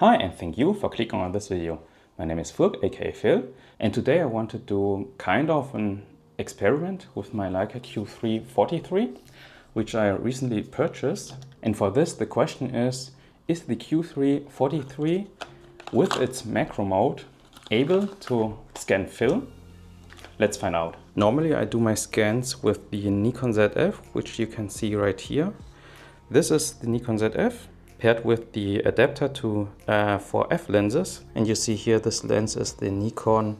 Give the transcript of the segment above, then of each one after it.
Hi, and thank you for clicking on this video. My name is Phil, aka Phil, and today I want to do kind of an experiment with my Leica Q3 43, which I recently purchased. And for this, the question is the Q3 43 with its macro mode able to scan film? Let's find out. Normally I do my scans with the Nikon ZF, which you can see right here. This is the Nikon ZF paired with the adapter to for f lenses, and you see here this lens is the Nikon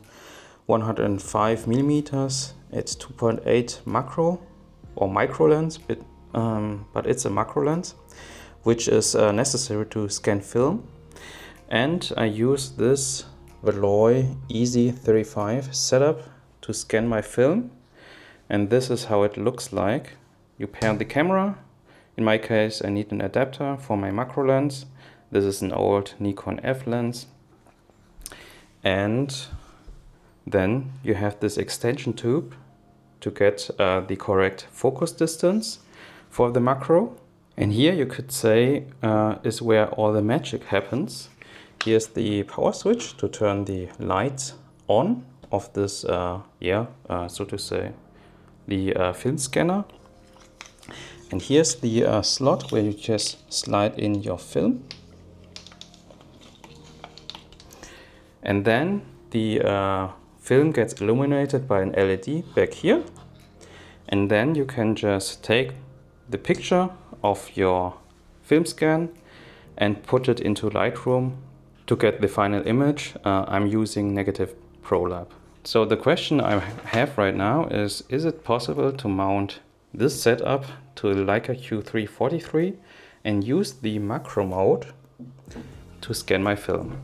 105mm. It's 2.8 macro or micro lens, but it's a macro lens, which is necessary to scan film. And I use this VALOI Easy35 setup to scan my film, and this is how it looks like. You pair the camera. In my case, I need an adapter for my macro lens. This is an old Nikon F lens. And then you have this extension tube to get the correct focus distance for the macro. And here you could say is where all the magic happens. Here's the power switch to turn the lights on of this, so to say, the film scanner. And here's the slot where you just slide in your film. And then the film gets illuminated by an LED back here. And then you can just take the picture of your film scan and put it into Lightroom to get the final image. I'm using Negative ProLab. So the question I have right now is it possible to mount this setup to the Leica Q3 43 and use the macro mode to scan my film,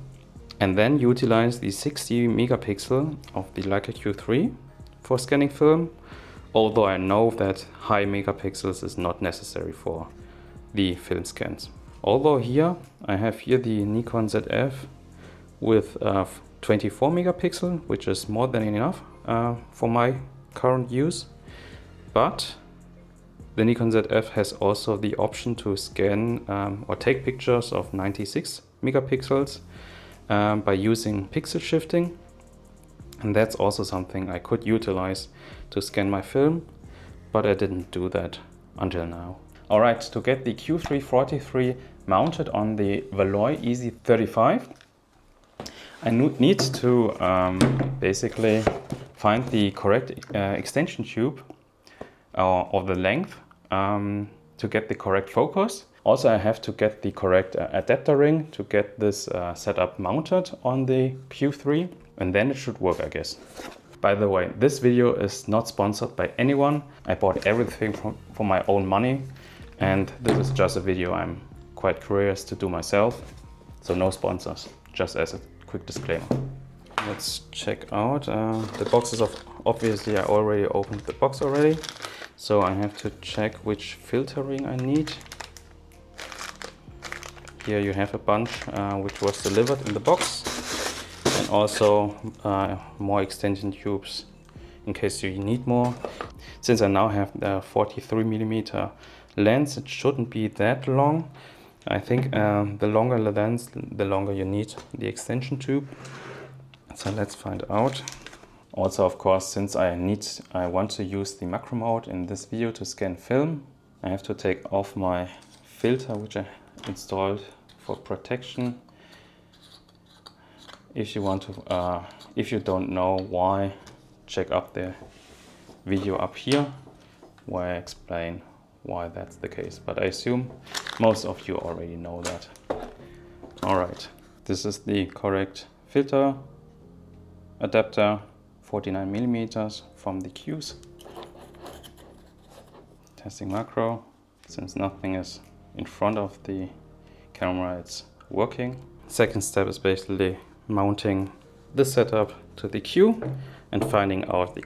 and then utilize the 60 megapixel of the Leica Q3 for scanning film, although I know that high megapixels is not necessary for the film scans. Although here I have here the Nikon ZF with 24 megapixel, which is more than enough for my current use, but the Nikon ZF has also the option to scan or take pictures of 96 megapixels by using pixel shifting. And that's also something I could utilize to scan my film, but I didn't do that until now. Alright, to get the Q3 43 mounted on the VALOI Easy35, I need to basically find the correct extension tube or the length to get the correct focus. Also, I have to get the correct adapter ring to get this setup mounted on the Q3, and then it should work, I guess. By the way, this video is not sponsored by anyone. I bought everything for my own money, and this is just a video I'm quite curious to do myself. So no sponsors, just as a quick disclaimer. Let's check out the boxes of, obviously I already opened the box already. So I have to check which filtering I need. Here you have a bunch which was delivered in the box, and also more extension tubes in case you need more. Since I now have the 43mm lens, it shouldn't be that long. I think the longer the lens, the longer you need the extension tube. So let's find out. Also, of course, since I want to use the macro mode in this video to scan film, I have to take off my filter which I installed for protection. If you want to, if you don't know why, check up the video up here where I explain why that's the case. But I assume most of you already know that. All right, this is the correct filter adapter. 49mm from the Qs. Testing macro. Since nothing is in front of the camera, it's working. Second step is basically mounting the setup to the Q and finding out the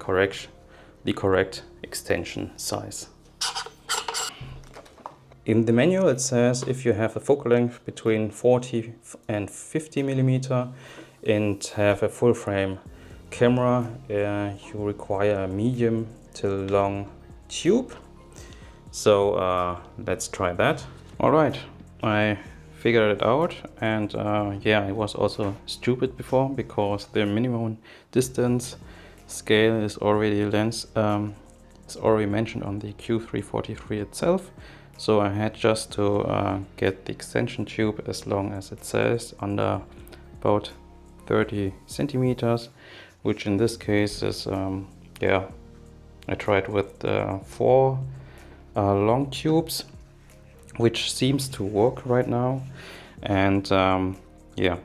correct extension size. In the manual it says if you have a focal length between 40 and 50mm and have a full frame camera, you require a medium to long tube. So let's try that. All right, I figured it out, and yeah, I was also stupid before because the minimum distance scale is already it's already mentioned on the Q343 itself. So I had just to get the extension tube as long as it says, under about 30 centimeters, which in this case is yeah, I tried with 4 long tubes, which seems to work right now. And yeah,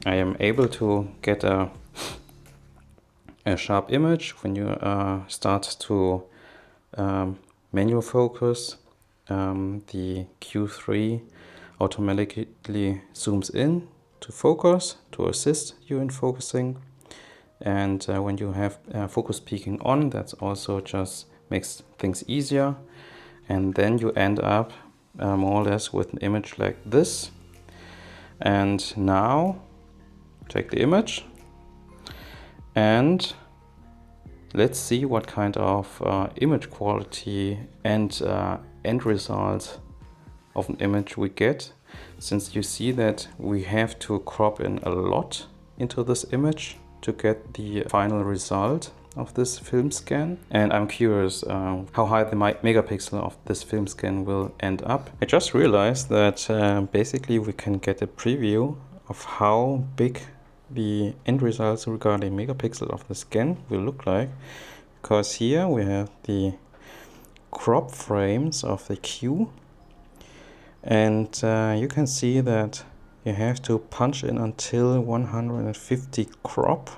I am able to get a sharp image when you start to manual focus. The Q3 automatically zooms in to focus, to assist you in focusing. And when you have focus peaking on, that's also just makes things easier. And then you end up more or less with an image like this. And now take the image and let's see what kind of image quality and end result of an image we get, since you see that we have to crop in a lot into this image to get the final result of this film scan. And I'm curious how high the megapixel of this film scan will end up. I just realized that basically we can get a preview of how big the end results regarding megapixel of the scan will look like, because here we have the crop frames of the Q, and you can see that you have to punch in until 150 crop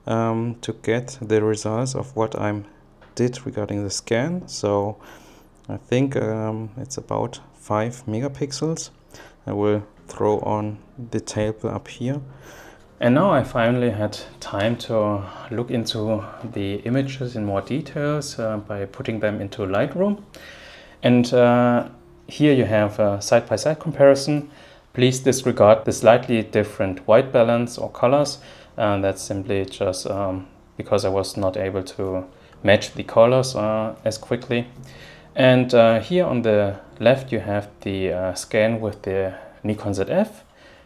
to get the results of what I did regarding the scan. So I think it's about 5 megapixels. I will throw on the table up here. And now I finally had time to look into the images in more details by putting them into Lightroom. And here you have a side-by-side comparison. Please disregard the slightly different white balance or colors. That's simply just because I was not able to match the colors as quickly. And here on the left you have the scan with the Nikon ZF.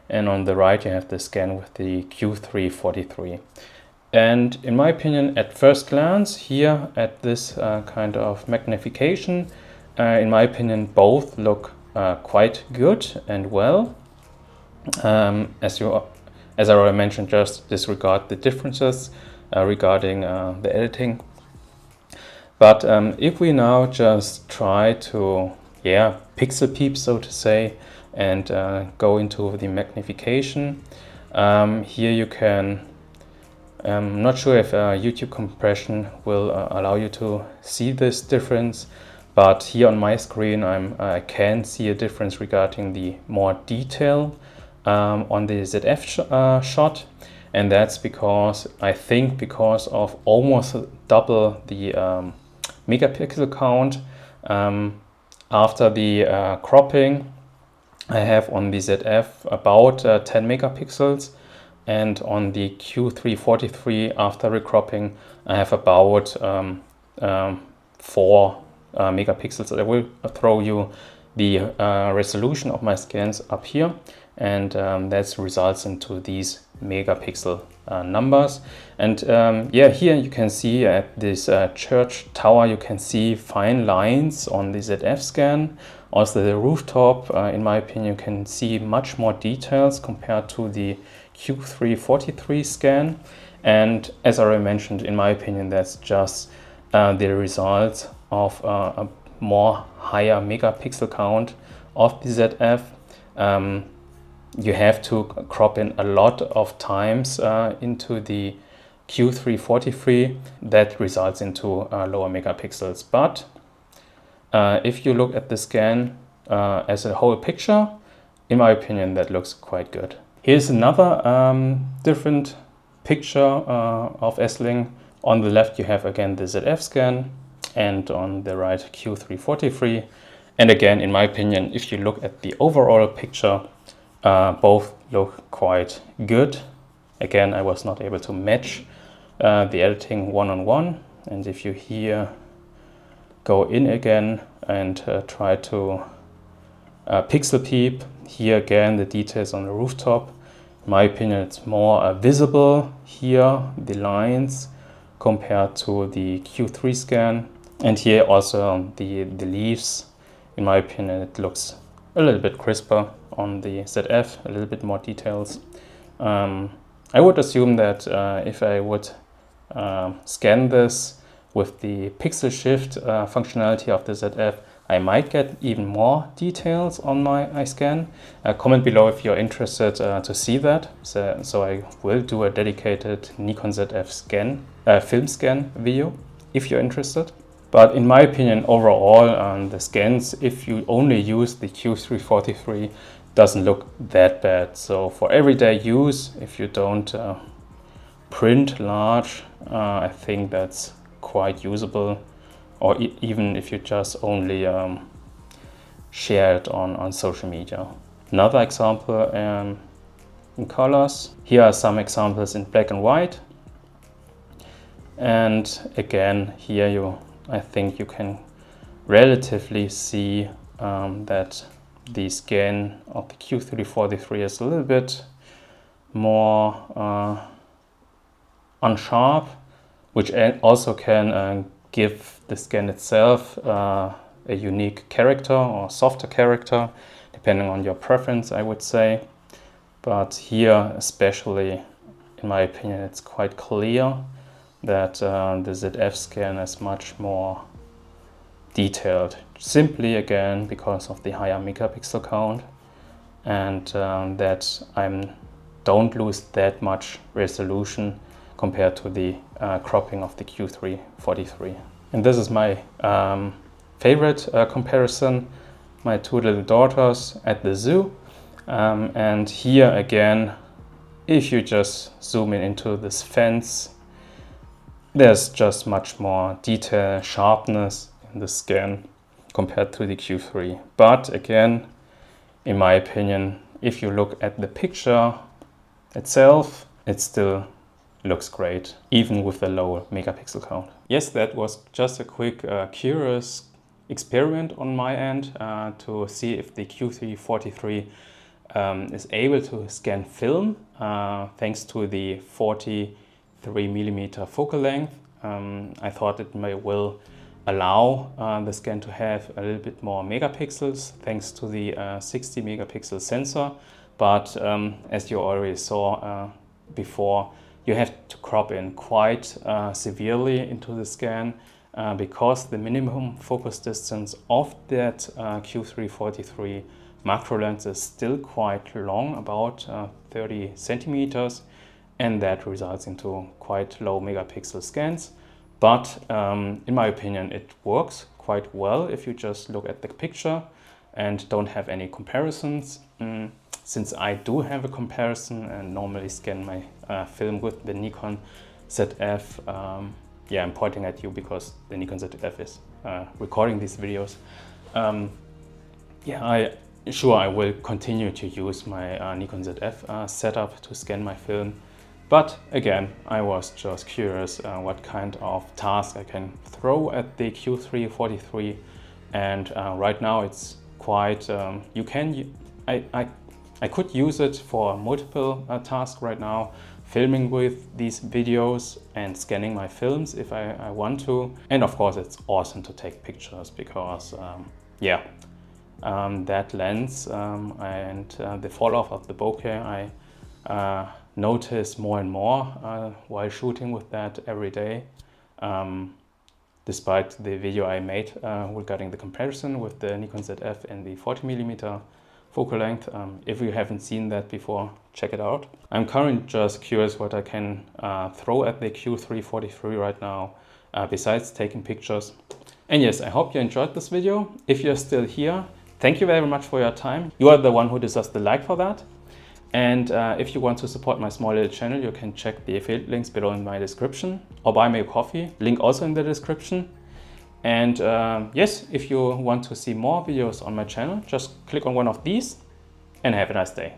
And on the right you have the scan with the Q343. And in my opinion, at first glance here at this kind of magnification, in my opinion both look quite good and well. As I already mentioned, just disregard the differences regarding the editing. But if we now just try to pixel peep, so to say, and go into the magnification. Here you can, I'm not sure if YouTube compression will allow you to see this difference, but here on my screen I can see a difference regarding the more detail on the ZF shot, and that's because I think because of almost double the megapixel count after the cropping. I have on the ZF about 10 megapixels, and on the Q343 after recropping I have about 4 megapixels. I will throw you the resolution of my scans up here, and that results into these megapixel numbers. And yeah, here you can see at this church tower you can see fine lines on the ZF scan. Also the rooftop, in my opinion, you can see much more details compared to the Q343 scan. And as I already mentioned, in my opinion, that's just the result of a more higher megapixel count of the ZF. You have to crop in a lot of times into the Q343. That results into lower megapixels. But if you look at the scan as a whole picture, in my opinion, that looks quite good. Here's another different picture of S-Link. On the left you have again the ZF scan, and on the right Q343. And again, in my opinion, if you look at the overall picture, both look quite good. Again, I was not able to match the editing one-on-one. And if you here go in again and try to pixel peep, Here again, the details on the rooftop. In my opinion, it's more visible here, the lines, compared to the Q3 scan. And here also the leaves. In my opinion, it looks a little bit crisper on the ZF, a little bit more details. I would assume that if I would scan this with the pixel shift functionality of the ZF, I might get even more details on my scan. Comment below if you're interested to see that. So I will do a dedicated Nikon ZF scan, film scan video if you're interested. But in my opinion, overall, the scans, if you only use the Q3 doesn't look that bad. So for everyday use, if you don't print large, I think that's quite usable. Or even if you just only share it on social media. Another example in colors. Here are some examples in black and white. And again, here I think you can relatively see that the scan of the Q3 is a little bit more unsharp, which also can give the scan itself a unique character or softer character, depending on your preference, I would say. But here, especially, in my opinion, it's quite clear that the ZF scan is much more detailed, simply again because of the higher megapixel count, and that I don't lose that much resolution compared to the cropping of the Q3. And this is my favorite comparison, my two little daughters at the zoo. And here again, if you just zoom in into this fence, there's just much more detail, sharpness in the scan compared to the Q3. But again, in my opinion, if you look at the picture itself, it still looks great, even with the low megapixel count. Yes, that was just a quick curious experiment on my end to see if the Q3 is able to scan film thanks to the 43mm focal length. I thought it will allow the scan to have a little bit more megapixels thanks to the 60 megapixel sensor, but as you already saw before, you have to crop in quite severely into the scan because the minimum focus distance of that Q3 macro lens is still quite long, about 30 centimeters, and that results into quite low megapixel scans. But in my opinion, it works quite well if you just look at the picture and don't have any comparisons. Since I do have a comparison and normally scan my film with the Nikon ZF, yeah, I'm pointing at you because the Nikon ZF is recording these videos. Yeah, I will continue to use my Nikon ZF setup to scan my film. But again, I was just curious what kind of task I can throw at the Q3 and right now it's quite, I could use it for multiple tasks right now, filming with these videos and scanning my films if I want to. And of course it's awesome to take pictures because yeah, that lens and the fall off of the bokeh I notice more and more while shooting with that every day. Despite the video I made regarding the comparison with the Nikon ZF and the 40mm focal length. If you haven't seen that before, check it out. I'm currently just curious what I can throw at the Q3 right now, besides taking pictures. And yes, I hope you enjoyed this video. If you're still here, thank you very much for your time. You are the one who deserves the like for that. And if you want to support my small little channel, you can check the affiliate links below in my description or buy me a coffee, link also in the description. And yes, if you want to see more videos on my channel, just click on one of these and have a nice day.